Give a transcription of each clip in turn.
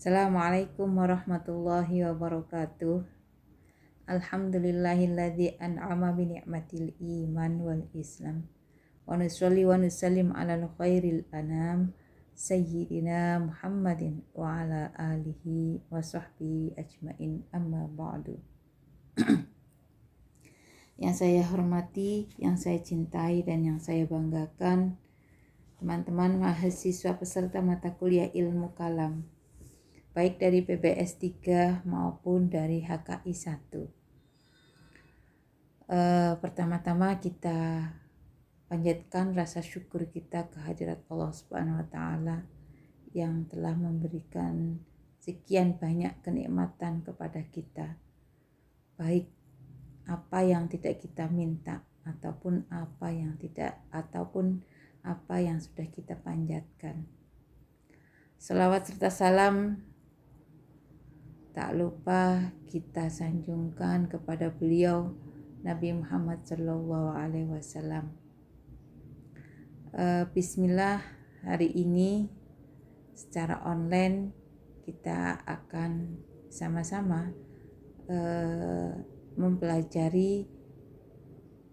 Assalamualaikum warahmatullahi wabarakatuh. Alhamdulillahilladzi an'ama bi ni'matil iman wal islam. Wa nusalli wa nusallim ala khairil anam sayyidina Muhammadin wa ala alihi wa sahbihi ajmain, amma ba'du. Yang saya hormati, yang saya cintai dan yang saya banggakan, teman-teman mahasiswa peserta mata kuliah ilmu kalam, baik dari PBS 3 maupun dari HKI 1. Pertama-tama kita panjatkan rasa syukur kita kehadirat Allah Subhanahu wa taala yang telah memberikan sekian banyak kenikmatan kepada kita, baik apa yang tidak kita minta ataupun apa yang sudah kita panjatkan. Selawat serta salam tak lupa kita sanjungkan kepada beliau Nabi Muhammad SAW. Bismillah, hari ini secara online kita akan sama-sama mempelajari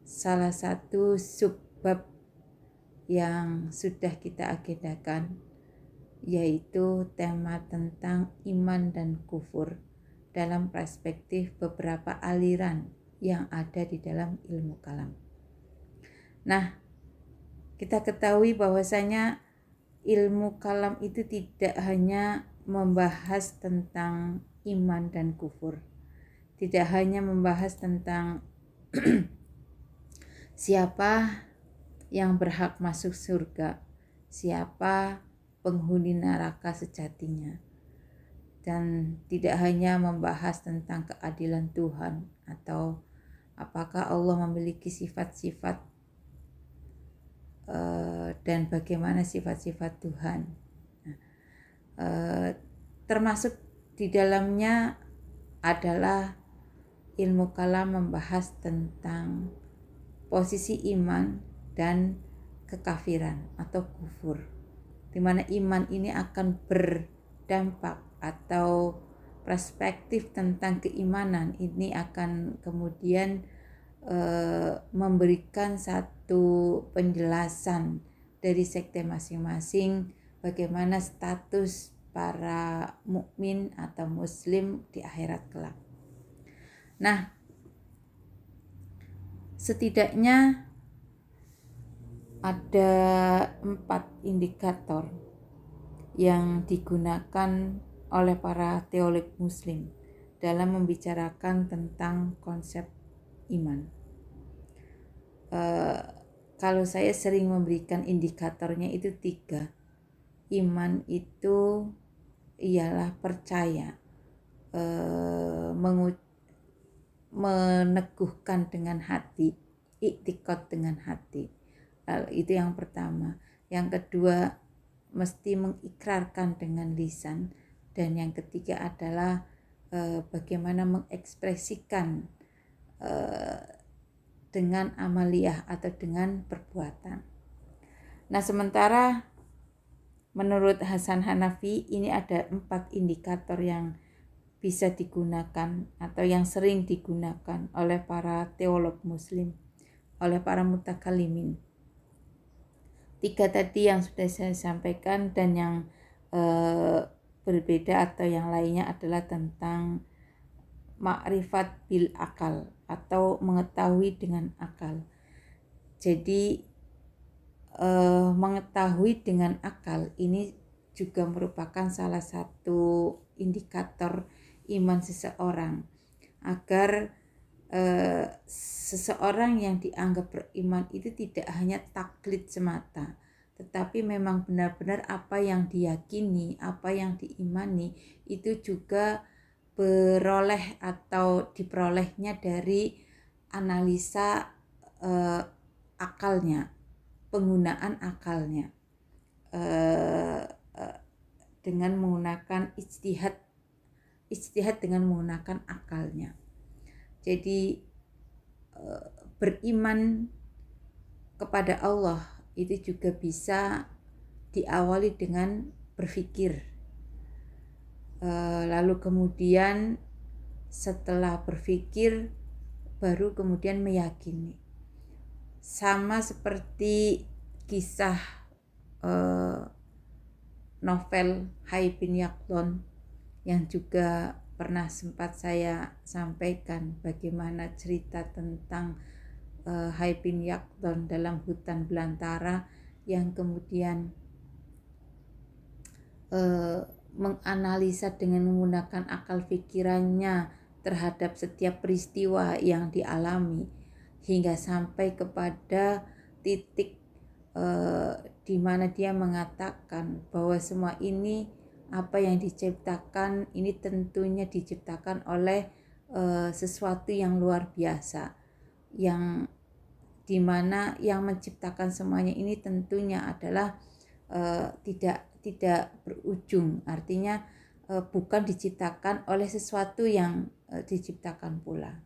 salah satu subbab yang sudah kita agendakan, yaitu tema tentang iman dan kufur dalam perspektif beberapa aliran yang ada di dalam ilmu kalam. Nah, kita ketahui bahwasanya ilmu kalam itu tidak hanya membahas tentang iman dan kufur, tidak hanya membahas tentang siapa yang berhak masuk surga, siapa penghuni neraka sejatinya, dan tidak hanya membahas tentang keadilan Tuhan atau apakah Allah memiliki sifat-sifat dan bagaimana sifat-sifat Tuhan. Termasuk di dalamnya adalah ilmu kalam membahas tentang posisi iman dan kekafiran atau kufur, di mana iman ini akan berdampak atau perspektif tentang keimanan ini akan kemudian memberikan satu penjelasan dari sekte masing-masing bagaimana status para mukmin atau muslim di akhirat kelak. Nah, setidaknya ada 4 indikator yang digunakan oleh para teolog muslim dalam membicarakan tentang konsep iman. Kalau saya sering memberikan indikatornya itu 3. Iman itu ialah percaya, meneguhkan dengan hati, iktikad dengan hati. Itu yang pertama. Yang kedua, mesti mengikrarkan dengan lisan. Dan yang ketiga adalah bagaimana mengekspresikan dengan amaliyah atau dengan perbuatan. Nah, sementara menurut Hasan Hanafi ini ada 4 indikator yang bisa digunakan atau yang sering digunakan oleh para teolog muslim, oleh para mutakalimin. 3 tadi yang sudah saya sampaikan, dan yang berbeda atau yang lainnya adalah tentang ma'rifat bil akal atau mengetahui dengan akal. Jadi mengetahui dengan akal ini juga merupakan salah satu indikator iman seseorang, agar seseorang yang dianggap beriman itu tidak hanya taklid semata, tetapi memang benar-benar apa yang diyakini, apa yang diimani itu juga beroleh atau diperolehnya dari analisa akalnya, penggunaan akalnya, dengan menggunakan ijtihad dengan menggunakan akalnya. Jadi beriman kepada Allah itu juga bisa diawali dengan berpikir, Lalu kemudian setelah berpikir baru kemudian meyakini. Sama seperti kisah novel Hai bin Yaqdhan yang juga pernah sempat saya sampaikan, bagaimana cerita tentang Hai bin Yaqdhan dalam hutan belantara yang kemudian menganalisa dengan menggunakan akal pikirannya terhadap setiap peristiwa yang dialami hingga sampai kepada titik di mana dia mengatakan bahwa semua ini apa yang diciptakan ini tentunya diciptakan oleh sesuatu yang luar biasa, yang dimana yang menciptakan semuanya ini tentunya adalah tidak berujung, artinya bukan diciptakan oleh sesuatu yang diciptakan pula.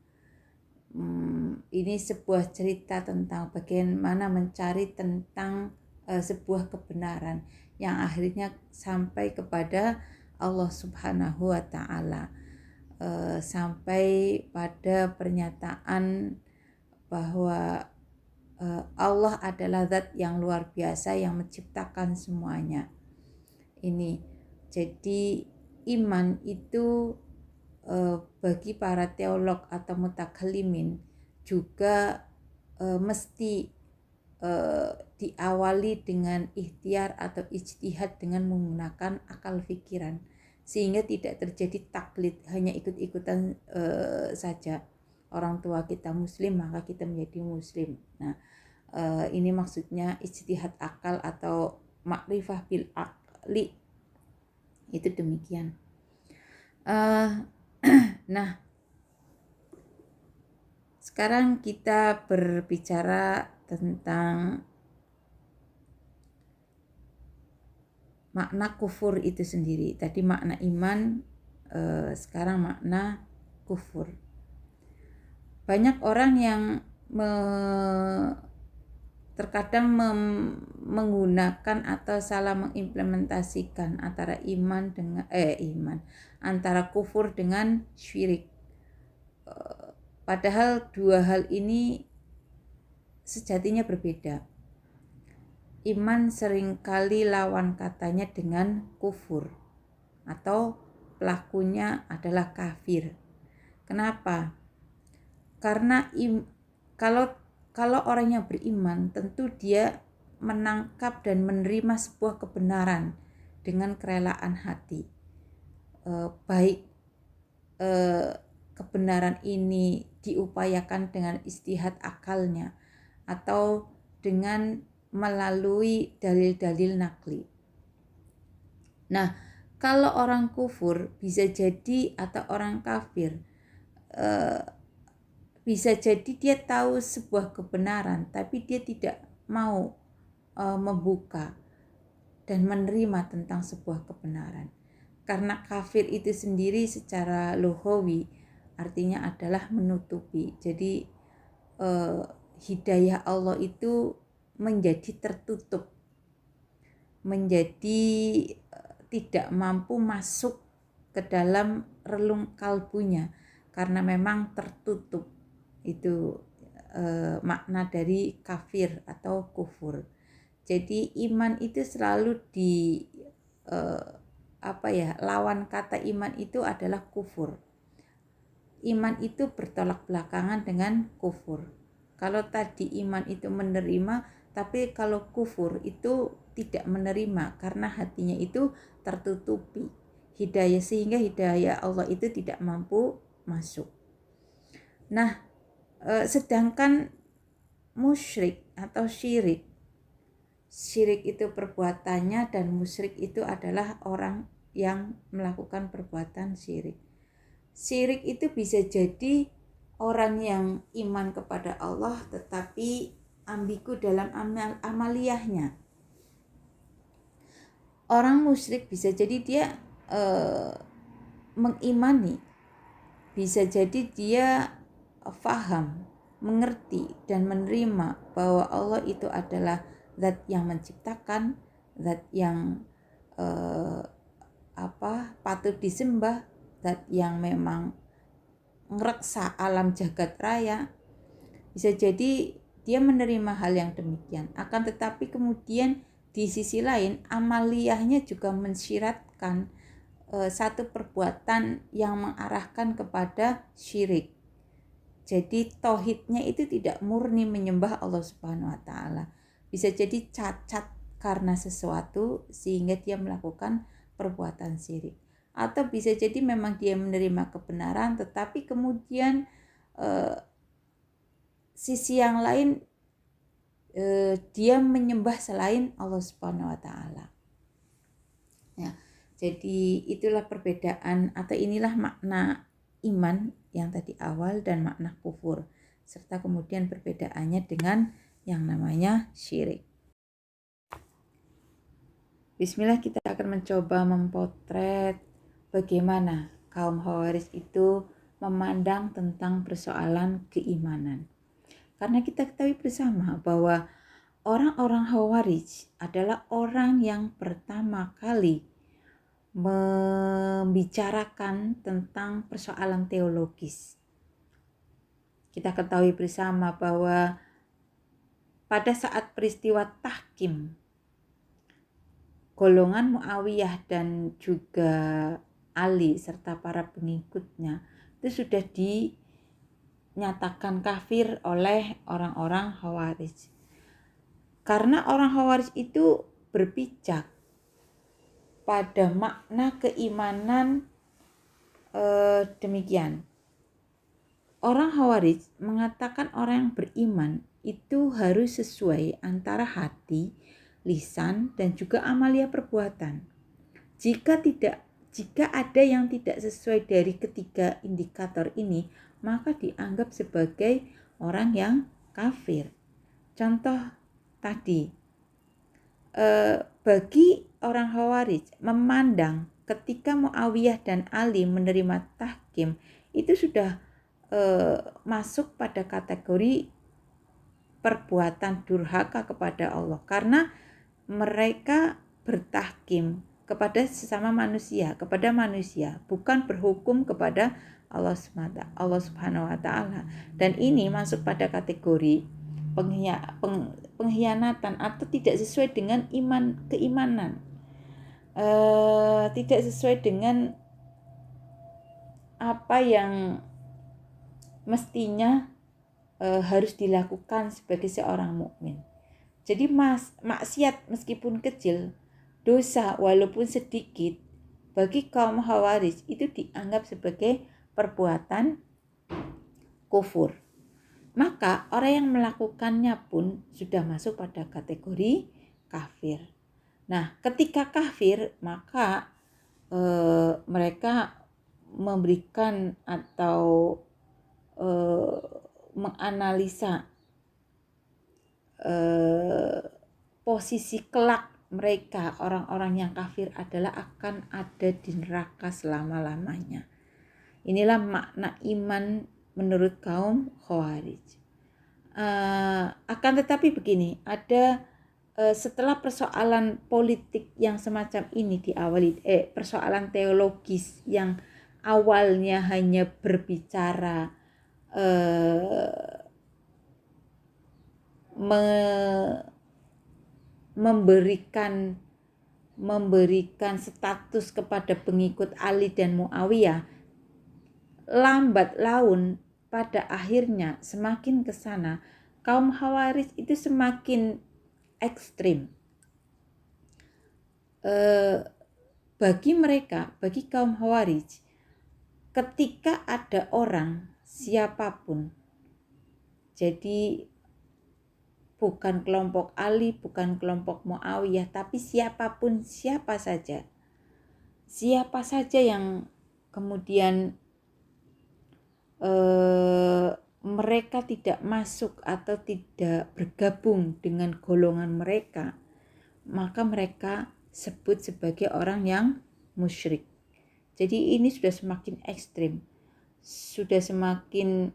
Ini sebuah cerita tentang bagaimana mencari tentang sebuah kebenaran yang akhirnya sampai kepada Allah Subhanahu wa Ta'ala, sampai pada pernyataan bahwa Allah adalah zat yang luar biasa yang menciptakan semuanya. Ini jadi iman itu bagi para teolog atau mutakallimin juga mesti diawali dengan ikhtiar atau ijtihad dengan menggunakan akal pikiran, sehingga tidak terjadi taklid, hanya ikut-ikutan saja. Orang tua kita muslim maka kita menjadi muslim. Nah, ini maksudnya ijtihad akal atau makrifah bil akli, itu demikian. Nah, sekarang kita berbicara tentang makna kufur itu sendiri. Tadi makna iman, sekarang makna kufur. Banyak orang yang terkadang menggunakan atau salah mengimplementasikan antara antara kufur dengan syirik. Padahal dua hal ini sejatinya berbeda. Iman seringkali lawan katanya dengan kufur atau pelakunya adalah kafir. Kenapa? Karena kalau orang yang beriman tentu dia menangkap dan menerima sebuah kebenaran dengan kerelaan hati. Baik kebenaran ini diupayakan dengan istihad akalnya atau dengan melalui dalil-dalil nakli. Nah, kalau orang kufur bisa jadi atau orang kafir bisa jadi dia tahu sebuah kebenaran tapi dia tidak mau membuka dan menerima tentang sebuah kebenaran. Karena kafir itu sendiri secara lughawi artinya adalah menutupi. Jadi hidayah Allah itu menjadi tertutup, menjadi tidak mampu masuk ke dalam relung kalbunya karena memang tertutup. Itu makna dari kafir atau kufur. Jadi iman itu selalu lawan kata iman itu adalah kufur. Iman itu bertolak belakangan dengan kufur. Kalau tadi iman itu menerima, tapi kalau kufur itu tidak menerima karena hatinya itu tertutupi hidayah, sehingga hidayah Allah itu tidak mampu masuk. Nah, sedangkan musyrik atau syirik itu perbuatannya dan musyrik itu adalah orang yang melakukan perbuatan syirik. Syirik itu bisa jadi orang yang iman kepada Allah tetapi ambigu dalam amaliyahnya. Orang musyrik bisa jadi dia mengimani, bisa jadi dia faham, mengerti dan menerima bahwa Allah itu adalah zat yang menciptakan, zat yang patut disembah, zat yang memang ngereksa alam jagat raya, bisa jadi dia menerima hal yang demikian. Akan tetapi kemudian di sisi lain amaliyahnya juga mensyiratkan satu perbuatan yang mengarahkan kepada syirik. Jadi tauhidnya itu tidak murni menyembah Allah Subhanahu wa taala. Bisa jadi cacat karena sesuatu sehingga dia melakukan perbuatan syirik. Atau bisa jadi memang dia menerima kebenaran tetapi kemudian sisi yang lain dia menyembah selain Allah Subhanahu wa taala. Ya. Jadi itulah perbedaan atau inilah makna iman yang tadi awal dan makna kufur, serta kemudian perbedaannya dengan yang namanya syirik. Bismillah, kita akan mencoba mempotret bagaimana kaum Khawarij itu memandang tentang persoalan keimanan. Karena kita ketahui bersama bahwa orang-orang Khawarij adalah orang yang pertama kali membicarakan tentang persoalan teologis. Kita ketahui bersama bahwa pada saat peristiwa tahkim, golongan Muawiyah dan juga Ali serta para pengikutnya itu sudah dinyatakan kafir oleh orang-orang Khawarij. Karena orang Khawarij itu berpijak pada makna keimanan demikian. Orang Khawarij mengatakan orang yang beriman itu harus sesuai antara hati, lisan, dan juga amalia perbuatan. Jika ada yang tidak sesuai dari ketiga indikator ini, maka dianggap sebagai orang yang kafir. Contoh tadi, bagi orang Khawarij memandang ketika Muawiyah dan Ali menerima tahkim itu sudah masuk pada kategori perbuatan durhaka kepada Allah, karena mereka bertahkim kepada sesama manusia, kepada manusia, bukan berhukum kepada Allah Subhanahu wa taala. Dan ini masuk pada kategori pengkhianatan atau tidak sesuai dengan keimanan. Tidak sesuai dengan apa yang mestinya harus dilakukan sebagai seorang mukmin. Jadi maksiat meskipun kecil, dosa walaupun sedikit, bagi kaum Khawarij itu dianggap sebagai perbuatan kufur. Maka orang yang melakukannya pun sudah masuk pada kategori kafir. Nah, ketika kafir, maka mereka memberikan atau menganalisa posisi kelak mereka, orang-orang yang kafir adalah akan ada di neraka selama-lamanya. Inilah makna iman menurut kaum Khawarij. Akan tetapi begini, ada setelah persoalan politik yang semacam ini diawali, persoalan teologis yang awalnya hanya berbicara memberikan status kepada pengikut Ali dan Muawiyah, lambat laun pada akhirnya semakin ke sana kaum Khawarij itu semakin ekstrim. Bagi kaum Khawarij, ketika ada orang siapapun, jadi bukan kelompok Ali, bukan kelompok Muawiyah, tapi siapapun, siapa saja yang kemudian mereka tidak masuk atau tidak bergabung dengan golongan mereka, maka mereka sebut sebagai orang yang musyrik. Jadi ini sudah semakin ekstrim, sudah semakin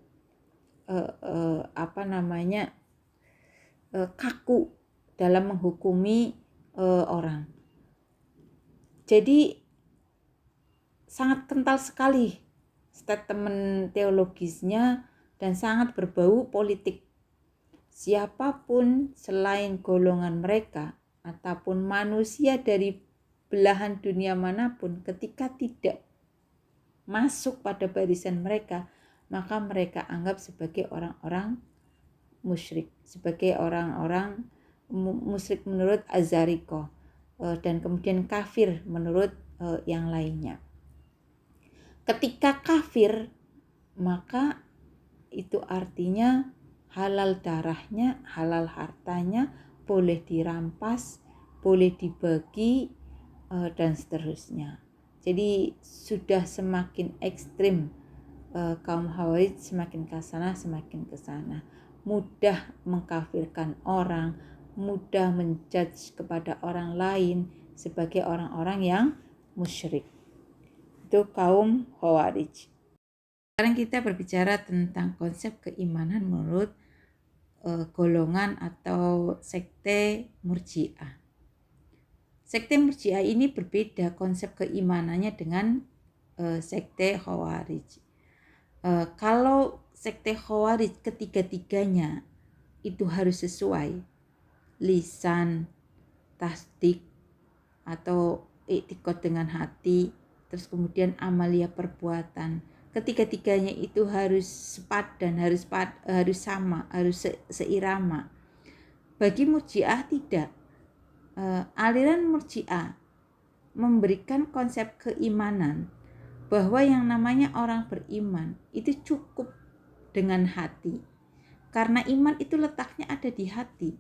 kaku dalam menghukumi orang. Jadi sangat kental sekali statement teologisnya dan sangat berbau politik. Siapapun selain golongan mereka ataupun manusia dari belahan dunia manapun, ketika tidak masuk pada barisan mereka, maka mereka anggap sebagai orang-orang musyrik, sebagai orang-orang musyrik menurut Azariko, dan kemudian kafir menurut yang lainnya. Ketika kafir, maka itu artinya halal darahnya, halal hartanya, boleh dirampas, boleh dibagi, dan seterusnya. Jadi sudah semakin ekstrim kaum Khawarij, semakin ke sana semakin ke sana. Mudah mengkafirkan orang, mudah menjudge kepada orang lain sebagai orang-orang yang musyrik. Itu kaum Khawarij. Sekarang kita berbicara tentang konsep keimanan menurut golongan atau sekte Murji'ah. Sekte Murji'ah ini berbeda konsep keimanannya dengan sekte Khawarij. Kalau sekte Khawarij ketiga-tiganya itu harus sesuai, lisan, tasdik atau i'tiqad dengan hati, terus kemudian amalia perbuatan. Ketiga-tiganya itu harus sepadan, harus sama, harus seirama. Bagi Murji'ah tidak. Aliran Murji'ah memberikan konsep keimanan bahwa yang namanya orang beriman itu cukup dengan hati. Karena iman itu letaknya ada di hati.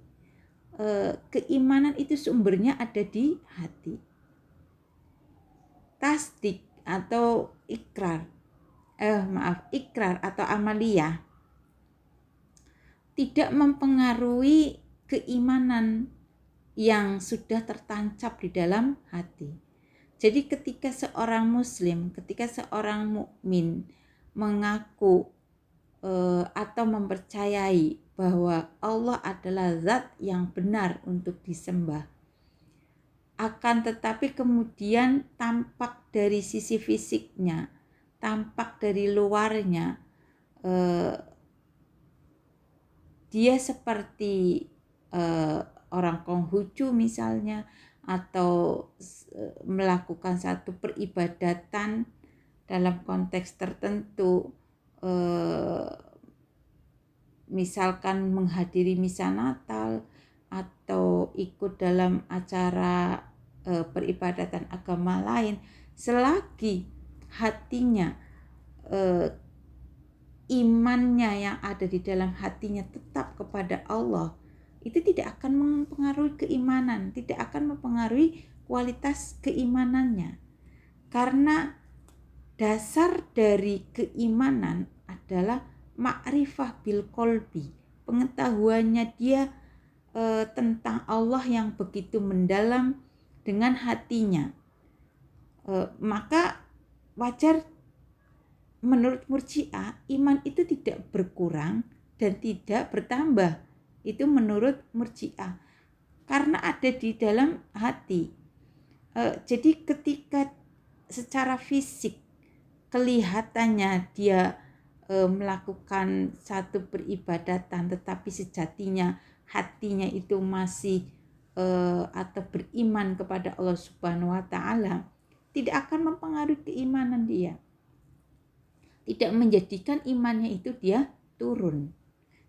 Keimanan itu sumbernya ada di hati. Tasdik atau ikrar atau amaliyah tidak mempengaruhi keimanan yang sudah tertancap di dalam hati. Jadi ketika seorang muslim, ketika seorang mukmin mengaku atau mempercayai bahwa Allah adalah zat yang benar untuk disembah, akan tetapi kemudian tampak dari sisi fisiknya, tampak dari luarnya, dia seperti orang Konghucu misalnya, atau melakukan satu peribadatan dalam konteks tertentu, misalkan menghadiri misa Natal atau ikut dalam acara peribadatan agama lain, selagi hatinya, imannya yang ada di dalam hatinya tetap kepada Allah, itu tidak akan mempengaruhi keimanan, tidak akan mempengaruhi kualitas keimanannya. Karena dasar dari keimanan adalah ma'rifah bil qalbi, pengetahuannya dia tentang Allah yang begitu mendalam dengan hatinya. Maka wajar menurut Murji'ah iman itu tidak berkurang dan tidak bertambah. Itu menurut Murji'ah, karena ada di dalam hati. Jadi ketika secara fisik kelihatannya dia melakukan satu peribadatan, tetapi sejatinya hatinya itu masih atau beriman kepada Allah Subhanahu wa Ta'ala, tidak akan mempengaruhi keimanan dia, tidak menjadikan imannya itu dia turun.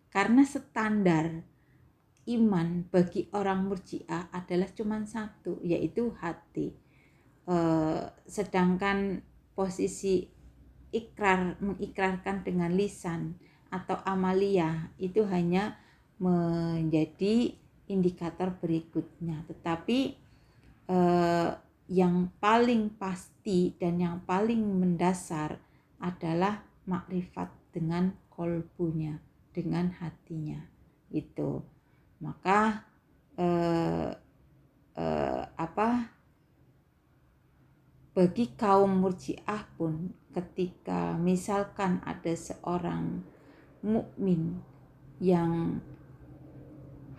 Karena standar iman bagi orang Murji'ah adalah cuma satu, yaitu hati. Sedangkan posisi mengikrarkan dengan lisan atau amaliyah itu hanya menjadi indikator berikutnya. Tetapi yang paling pasti dan yang paling mendasar adalah makrifat dengan kolbunya, dengan hatinya itu. Maka bagi kaum Murji'ah pun, ketika misalkan ada seorang mukmin yang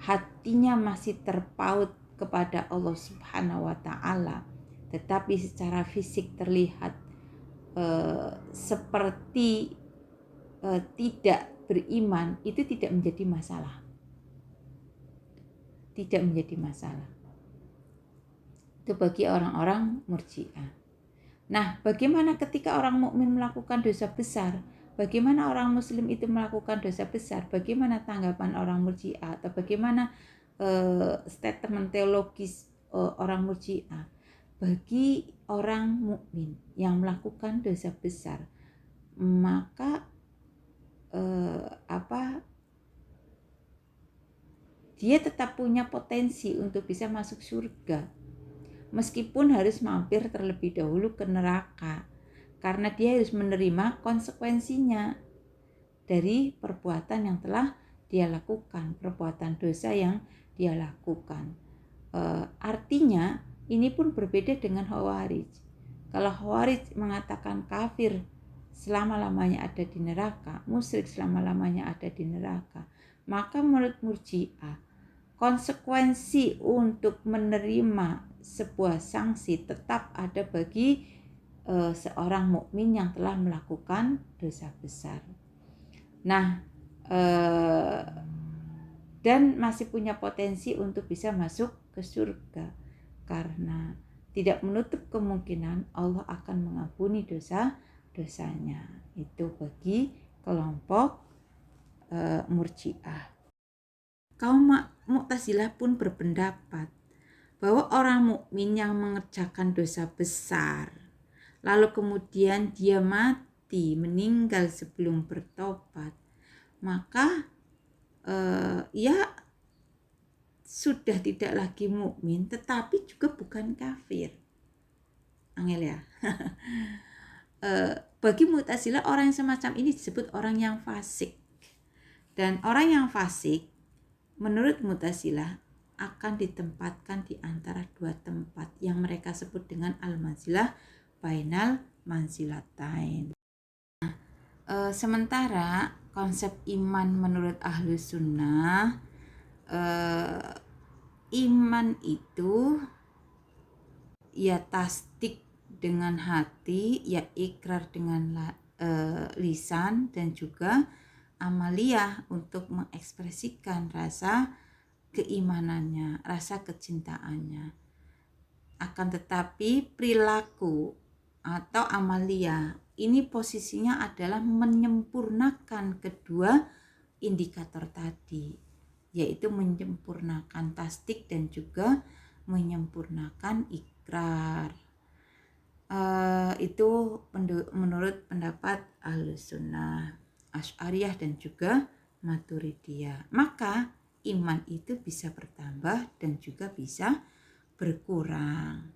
hatinya masih terpaut kepada Allah Subhanahu wa Ta'ala, tetapi secara fisik terlihat seperti tidak beriman, itu tidak menjadi masalah. Tidak menjadi masalah. Itu bagi orang-orang Murji'ah. Nah, bagaimana ketika orang mukmin melakukan dosa besar? Bagaimana orang muslim itu melakukan dosa besar? Bagaimana tanggapan orang Murji'ah, atau bagaimana statement teologis orang Murji'ah? Bagi orang mukmin yang melakukan dosa besar, maka dia tetap punya potensi untuk bisa masuk surga, meskipun harus mampir terlebih dahulu ke neraka, karena dia harus menerima konsekuensinya dari perbuatan yang telah dia lakukan, perbuatan dosa yang dia lakukan. Artinya ini pun berbeda dengan Khawarij. Kalau Khawarij mengatakan kafir selama-lamanya ada di neraka, musyrik selama-lamanya ada di neraka, maka menurut Murji'ah konsekuensi untuk menerima sebuah sanksi tetap ada bagi seorang mukmin yang telah melakukan dosa besar. Nah, dan masih punya potensi untuk bisa masuk ke surga, karena tidak menutup kemungkinan Allah akan mengampuni dosa-dosanya. Itu bagi kelompok Murji'ah. Kaum Mu'tazilah pun berpendapat bahwa orang mukmin yang mengerjakan dosa besar, lalu kemudian dia mati, meninggal sebelum bertobat, maka ia sudah tidak lagi mukmin, tetapi juga bukan kafir. Angel ya. Bagi Mu'tazilah orang yang semacam ini disebut orang yang fasik. Dan orang yang fasik menurut Mu'tazilah akan ditempatkan di antara dua tempat yang mereka sebut dengan al-manzilah bainal manzilatain. Sementara konsep iman menurut Ahlus Sunnah, iman itu ya tasdik dengan hati, ya ikrar dengan lisan, dan juga amaliyah untuk mengekspresikan rasa keimanannya, rasa kecintaannya. Akan tetapi perilaku atau amaliyah ini posisinya adalah menyempurnakan kedua indikator tadi, yaitu menyempurnakan tasdik dan juga menyempurnakan ikrar. Itu menurut pendapat Ahlus Sunnah, Asy'ariyah dan juga Maturidiyah. Maka iman itu bisa bertambah dan juga bisa berkurang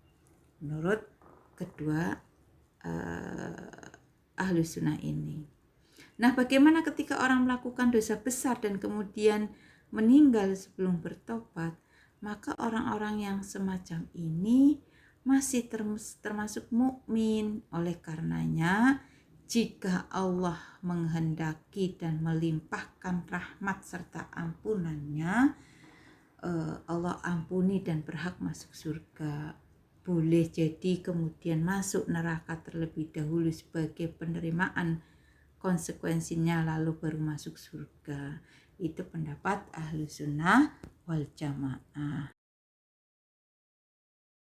menurut kedua Ahlus Sunnah ini. Nah, bagaimana ketika orang melakukan dosa besar dan kemudian meninggal sebelum bertobat? Maka orang-orang yang semacam ini masih termasuk mukmin. Oleh karenanya, jika Allah menghendaki dan melimpahkan rahmat serta ampunannya, Allah ampuni dan berhak masuk surga. Boleh jadi kemudian masuk neraka terlebih dahulu sebagai penerimaan konsekuensinya, lalu baru masuk surga. Itu pendapat Ahlus Sunnah wal Jamaah.